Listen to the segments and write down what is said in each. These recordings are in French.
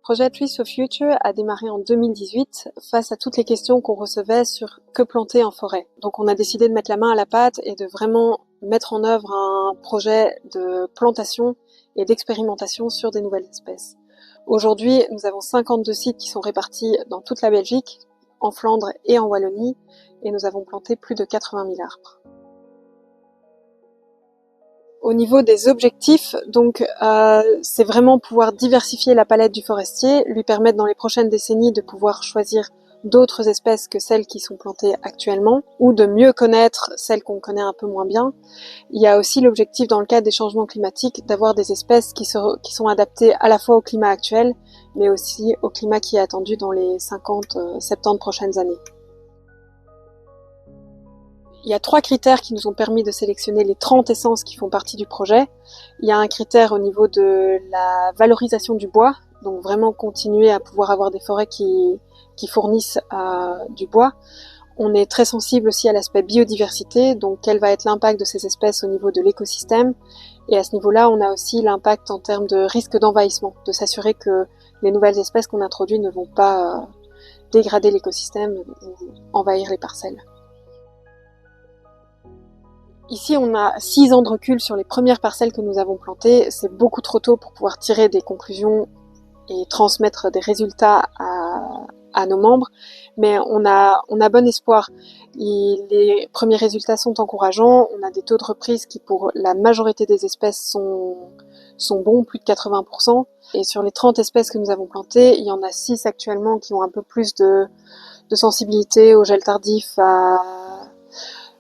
Le projet Trees for Future a démarré en 2018 face à toutes les questions qu'on recevait sur que planter en forêt. Donc on a décidé de mettre la main à la pâte et de vraiment mettre en œuvre un projet de plantation et d'expérimentation sur des nouvelles espèces. Aujourd'hui, nous avons 52 sites qui sont répartis dans toute la Belgique, en Flandre et en Wallonie, et nous avons planté plus de 80 000 arbres. Au niveau des objectifs, donc c'est vraiment pouvoir diversifier la palette du forestier, lui permettre dans les prochaines décennies de pouvoir choisir d'autres espèces que celles qui sont plantées actuellement, ou de mieux connaître celles qu'on connaît un peu moins bien. Il y a aussi l'objectif dans le cadre des changements climatiques d'avoir des espèces qui sont adaptées à la fois au climat actuel, mais aussi au climat qui est attendu dans les 50-70 prochaines années. Il y a 3 critères qui nous ont permis de sélectionner les 30 essences qui font partie du projet. Il y a un critère au niveau de la valorisation du bois, donc vraiment continuer à pouvoir avoir des forêts qui fournissent du bois. On est très sensible aussi à l'aspect biodiversité, donc quel va être l'impact de ces espèces au niveau de l'écosystème. Et à ce niveau-là, on a aussi l'impact en termes de risque d'envahissement, de s'assurer que les nouvelles espèces qu'on introduit ne vont pas dégrader l'écosystème ou envahir les parcelles. Ici, on a 6 ans de recul sur les premières parcelles que nous avons plantées. C'est beaucoup trop tôt pour pouvoir tirer des conclusions et transmettre des résultats à nos membres, mais on a bon espoir. Les premiers résultats sont encourageants. On a des taux de reprise qui, pour la majorité des espèces, sont bons, plus de 80%. Et sur les 30 espèces que nous avons plantées, il y en a 6 actuellement qui ont un peu plus de sensibilité au gel tardif,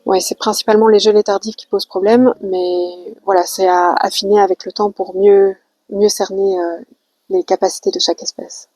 Ouais, c'est principalement les gelées tardives qui posent problème, mais voilà, c'est à affiner avec le temps pour mieux cerner les capacités de chaque espèce.